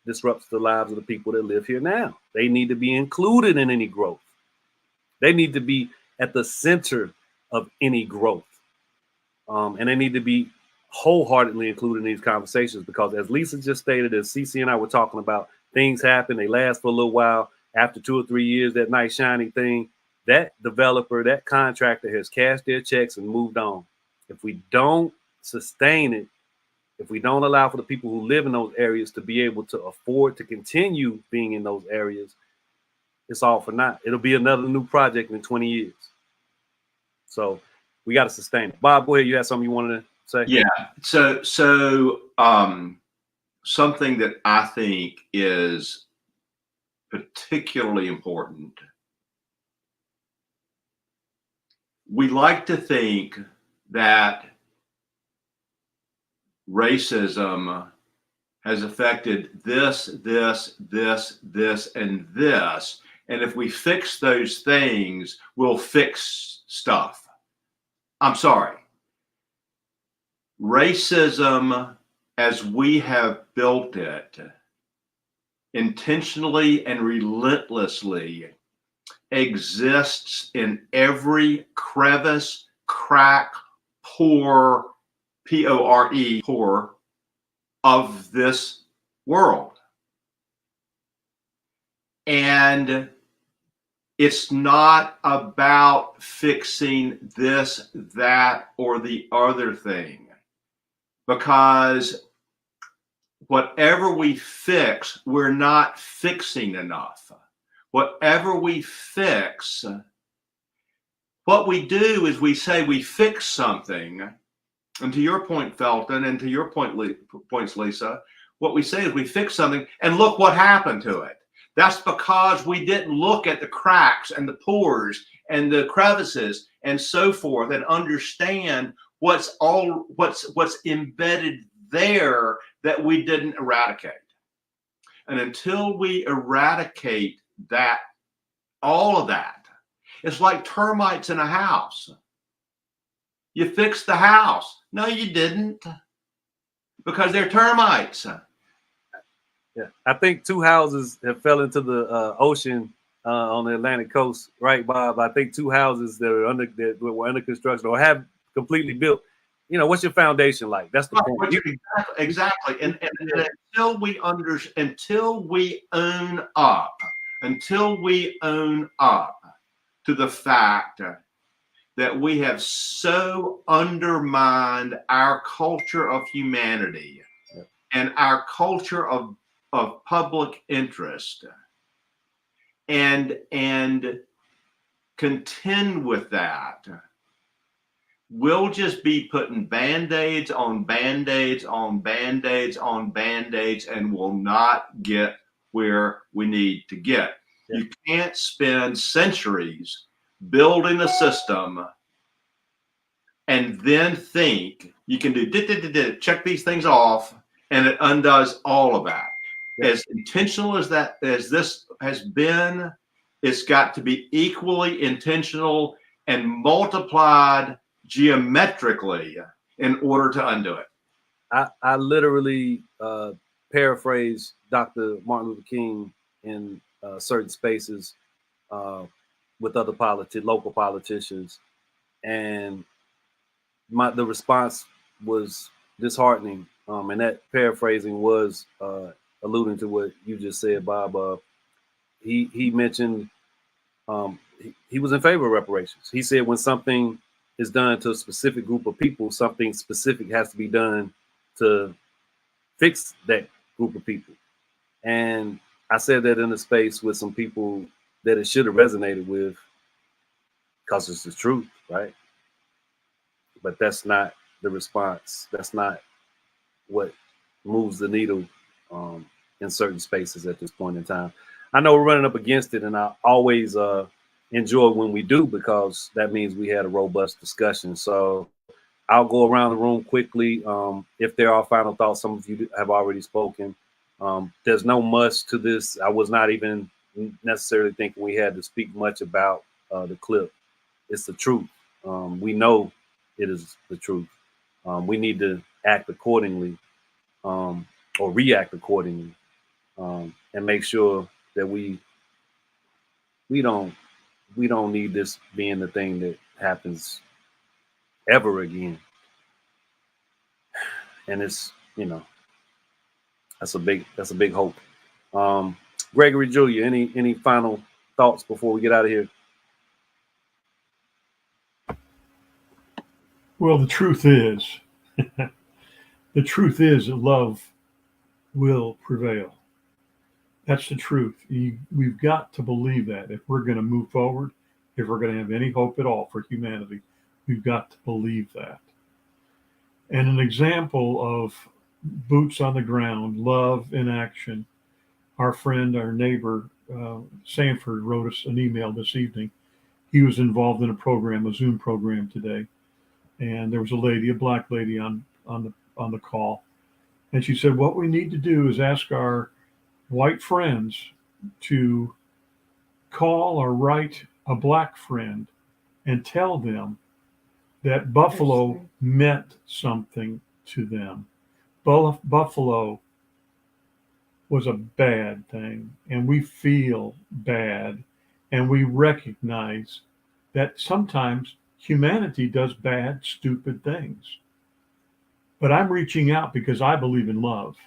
disrupts the lives of the people that live here now. They need to be included in any growth. They need to be at the center of any growth. And they need to be wholeheartedly included in these conversations, because as Lisa just stated, as CC and I were talking about, things happen, they last for a little while. After 2 or 3 years, that nice shiny thing, that developer, that contractor has cashed their checks and moved on. If we don't sustain it, if we don't allow for the people who live in those areas to be able to afford to continue being in those areas, it's all for naught. It'll be another new project in 20 years. So we got to sustain it. Bob, go ahead. You had something you wanted to say? Yeah. So something that I think is particularly important. We like to think that racism has affected this, and this. And if we fix those things, we'll fix stuff. I'm sorry. Racism, as we have built it, intentionally and relentlessly, exists in every crevice, crack, pore, P-O-R-E, pore of this world. And it's not about fixing this, that, or the other thing, because whatever we fix, we're not fixing enough. Whatever we fix, what we do is we say we fix something. And to your point, Felton, and to your points, Lisa, what we say is we fix something and look what happened to it. That's because we didn't look at the cracks and the pores and the crevices and so forth and understand what's embedded there that we didn't eradicate. And until we eradicate that, all of that, it's like termites in a house. You fixed the house. No, you didn't, because they're termites. Yeah, I think 2 houses have fell into the ocean on the Atlantic coast, right, Bob? I think 2 houses that were under construction or have completely built. What's your foundation like? That's the point. Exactly. And until we own up to the fact that we have so undermined our culture of humanity and our culture of public interest, and contend with that, we'll just be putting band-aids on band-aids on band-aids on band-aids and will not get where we need to get. Yeah. You can't spend centuries building a system and then think You can do check these things off, and it undoes all of that. As intentional as this has been, it's got to be equally intentional and multiplied geometrically in order to undo it. I literally paraphrase Dr. Martin Luther King in certain spaces with other local politicians, and the response was disheartening. And that paraphrasing was alluding to what you just said, Bob. He mentioned he was in favor of reparations. He said when something is done to a specific group of people, something specific has to be done to fix that group of people. And I said that in a space with some people that it should have resonated with, because it's the truth, right? But that's not the response. That's not what moves the needle in certain spaces at this point in time. I know we're running up against it, and I always enjoy when we do, because that means we had a robust discussion. So I'll go around the room quickly. If there are final thoughts, some of you have already spoken. There's no must to this. I was not even necessarily thinking we had to speak much about the clip. It's the truth. We know it is the truth. We need to act accordingly, or react accordingly, and make sure that we don't need this being the thing that happens ever again. And it's, that's a big hope. Gregory Julia, any final thoughts before we get out of here? Well, the truth is that love will prevail. That's the truth. We've got to believe that if we're going to move forward, if we're going to have any hope at all for humanity, we've got to believe that. And an example of boots on the ground, love in action, our friend, our neighbor, Sanford, wrote us an email this evening. He was involved in a Zoom program today. And there was a black lady on the call. And she said, what we need to do is ask our white friends to call or write a black friend and tell them that Buffalo meant something to them. Buffalo was a bad thing, and we feel bad, and we recognize that sometimes humanity does bad, stupid things. But I'm reaching out because I believe in love.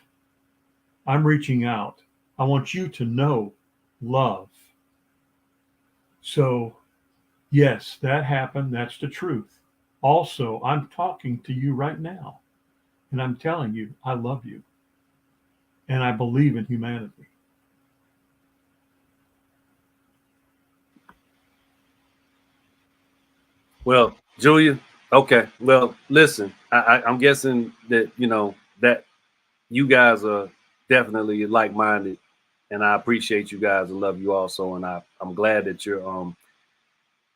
I'm reaching out. I want you to know love. So, yes, that happened. That's the truth. Also, I'm talking to you right now, and I'm telling you, I love you, and I believe in humanity. Well, Julia, okay. Well, listen, I'm guessing that, that you guys are definitely like-minded, and I appreciate you guys and love you also. And I'm glad that you're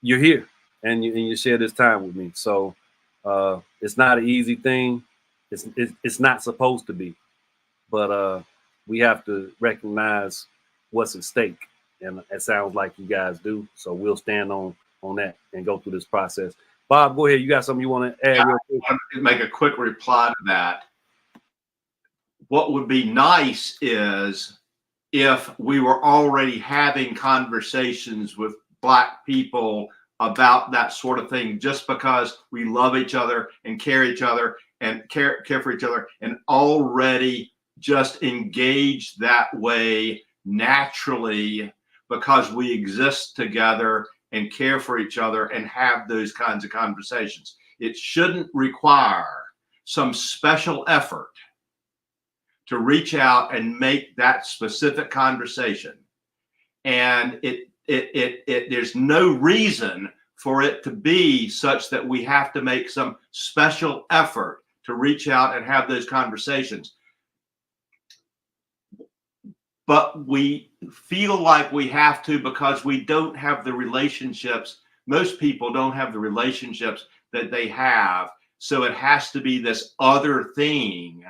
here and you share this time with me. So it's not an easy thing. It's not supposed to be, but we have to recognize what's at stake, and it sounds like you guys do. So we'll stand on that and go through this process. Bob, go ahead. You got something you want to add? Real quick? I want to make a quick reply to that. What would be nice is if we were already having conversations with Black people about that sort of thing, just because we love each other and care each other and care for each other, and already just engage that way naturally because we exist together and care for each other and have those kinds of conversations. It shouldn't require some special effort to reach out and make that specific conversation. And there's no reason for it to be such that we have to make some special effort to reach out and have those conversations. But we feel like we have to because we don't have the relationships. Most people don't have the relationships that they have So it has to be this other thing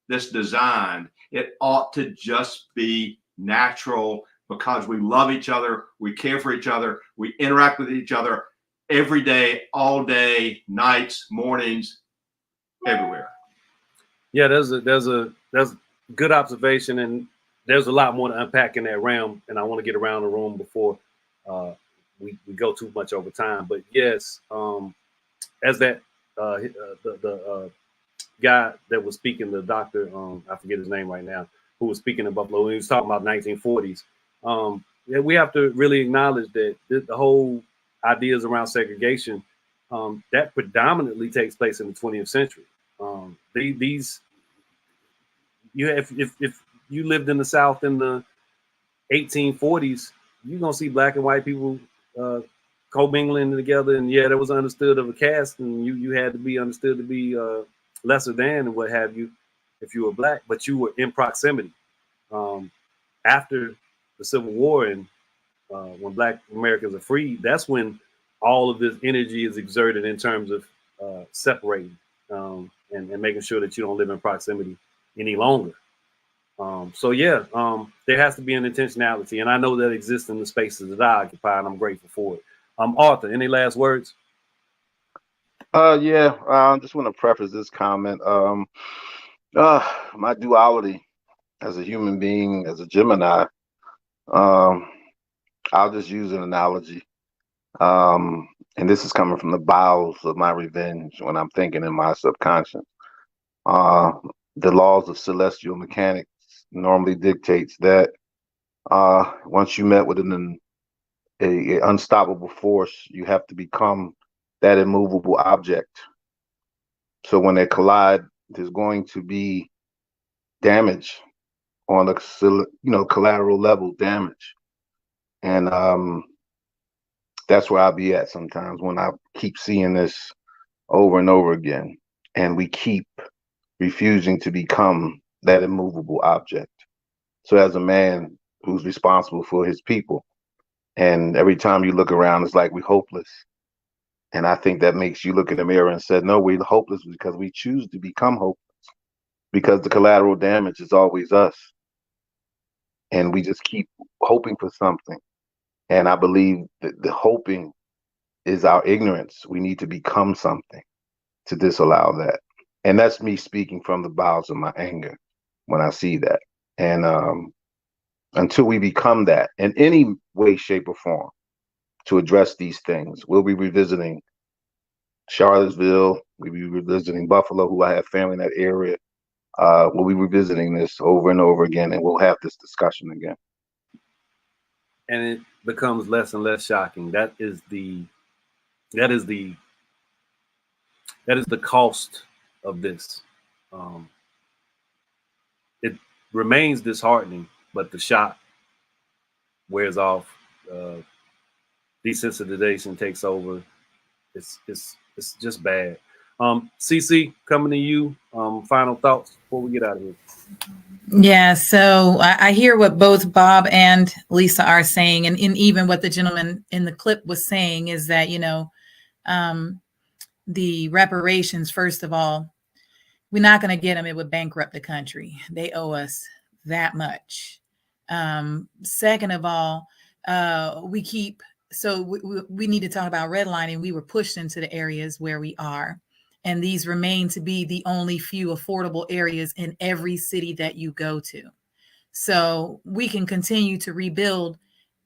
that's designed. It ought to just be natural because we love each other, we care for each other, we interact with each other every day, all day, nights, mornings, everywhere. Yeah, there's a good observation, and there's a lot more to unpack in that realm. And I want to get around the room before we go too much over time. But yes, as that the guy that was speaking, the doctor, I forget his name right now, who was speaking in Buffalo, he was talking about 1940s. Yeah, we have to really acknowledge that the whole ideas around segregation that predominantly takes place in the 20th century. These if you lived in the South in the 1840s, you're gonna see black and white people commingling together, and yeah, that was understood of a caste, and you had to be understood to be lesser than and what have you if you were black, but you were in proximity. After the Civil War and when Black Americans are freed, that's when all of this energy is exerted in terms of separating and making sure that you don't live in proximity any longer. So yeah, there has to be an intentionality, and I know that exists in the spaces that I occupy, and I'm grateful for it. Arthur, any last words? Yeah, I just want to preface this comment. My duality as a human being, as a Gemini, I'll just use an analogy. And this is coming from the bowels of my revenge when I'm thinking in my subconscious. The laws of celestial mechanics normally dictates that once you met with an unstoppable force, you have to become that immovable object. So when they collide, there's going to be damage on a collateral level damage, and that's where I'll be at sometimes when I keep seeing this over and over again, and we keep refusing to become that immovable object. So as a man who's responsible for his people, and every time you look around, it's like we're hopeless. And I think that makes you look in the mirror and say, no, we're hopeless because we choose to become hopeless, because the collateral damage is always us. And we just keep hoping for something. And I believe that the hoping is our ignorance. We need to become something to disallow that. And that's me speaking from the bowels of my anger when I see that. And until we become that in any way, shape, or form to address these things, we'll be revisiting Charlottesville, we'll be revisiting Buffalo, who I have family in that area. We'll be revisiting this over and over again, and we'll have this discussion again. And it becomes less and less shocking. That is the cost of this. It remains disheartening, but the shock wears off. Desensitization takes over. It's just bad. CC, coming to you. Final thoughts before we get out of here. Yeah, so I hear what both Bob and Lisa are saying, and even what the gentleman in the clip was saying is that, the reparations, first of all, we're not going to get them. It would bankrupt the country. They owe us that much. Second of all, we need to talk about redlining. We were pushed into the areas where we are. And these remain to be the only few affordable areas in every city that you go to. So we can continue to rebuild.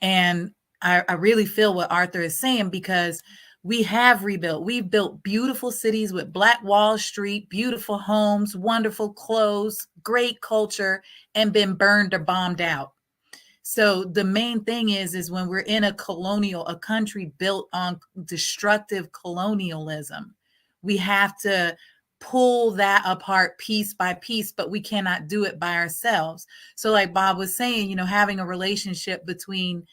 And I really feel what Arthur is saying, because we have rebuilt. We've built beautiful cities with Black Wall Street, beautiful homes, wonderful clothes, great culture, and been burned or bombed out. So the main thing is when we're in a country built on destructive colonialism, we have to pull that apart piece by piece, but we cannot do it by ourselves. So like Bob was saying, having a relationship between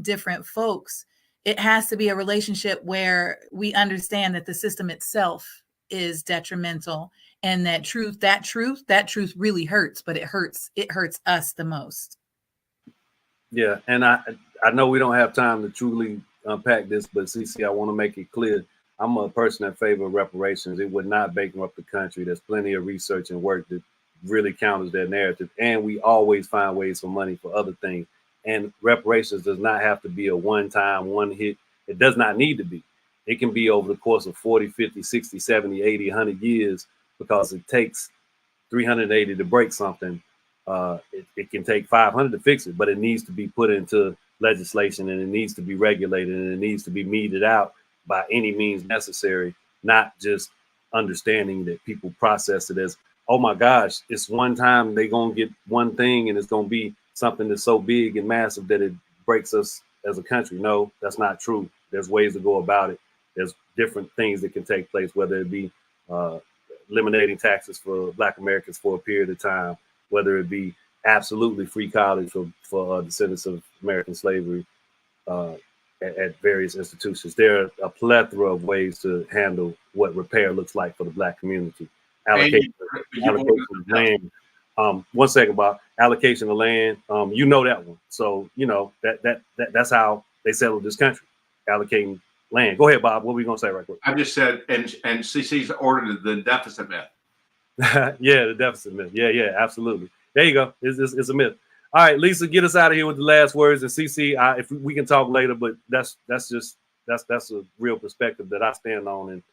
different folks, it has to be a relationship where we understand that the system itself is detrimental, and that truth really hurts, but it hurts us the most. Yeah, and I know we don't have time to truly unpack this, but CC, I want to make it clear I'm a person in favor of reparations. It would not bankrupt the country. There's plenty of research and work that really counters that narrative. And we always find ways for money for other things. And reparations does not have to be a one-time, one hit. It does not need to be. It can be over the course of 40, 50, 60, 70, 80, 100 years, because it takes 380 to break something. It can take 500 to fix it, but it needs to be put into legislation, and it needs to be regulated, and it needs to be meted out by any means necessary, not just understanding that people process it as, oh my gosh, it's one time they're going to get one thing and it's going to be something that's so big and massive that it breaks us as a country. No, that's not true. There's ways to go about it. There's different things that can take place, whether it be eliminating taxes for Black Americans for a period of time, whether it be absolutely free college for descendants of American slavery at various institutions. There are a plethora of ways to handle what repair looks like for the Black community. Allocation of land. One second, Bob. Allocation of land. You know that one. So you know that's how they settled this country. Allocating land. Go ahead, Bob. What were we gonna say right quick? I just said, and CC's ordered the deficit myth. Yeah, the deficit myth. Yeah, absolutely. There you go. It's a myth. All right, Lisa, get us out of here with the last words. And CC, if we can talk later, but that's a real perspective that I stand on, and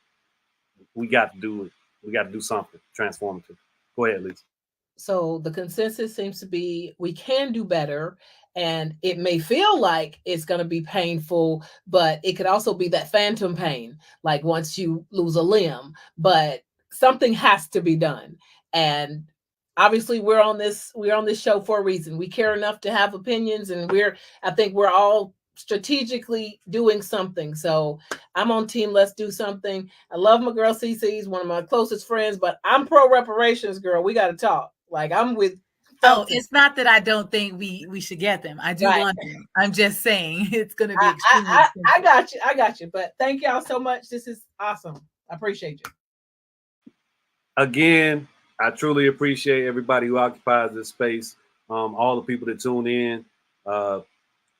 we got to do it. We got to do something transformative. Go ahead, Lisa. So the consensus seems to be we can do better, and it may feel like it's going to be painful, but it could also be that phantom pain, like once you lose a limb. But something has to be done, and obviously we're on this show for a reason. We care enough to have opinions, and I think we're all strategically doing something. So I'm on team let's do something. I love my girl CC, is one of my closest friends, but I'm pro reparations, girl. We got to talk. Like, I'm with something. Oh, it's not that I don't think we should get them. I do want them. I'm just saying it's going to be extremely expensive. I got you. But thank y'all so much. This is awesome. I appreciate you. Again, I truly appreciate everybody who occupies this space. All the people that tune in.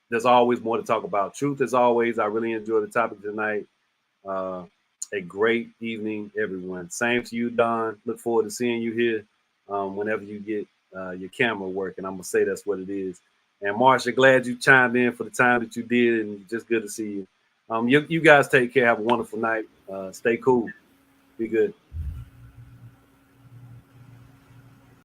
There's always more to talk about. Truth, as always. I really enjoyed the topic tonight. A great evening, everyone. Same to you, Don. Look forward to seeing you here whenever you get your camera working. I'm going to say that's what it is. And Marsha, glad you chimed in for the time that you did, and just good to see you. You guys take care. Have a wonderful night. Stay cool. Be good.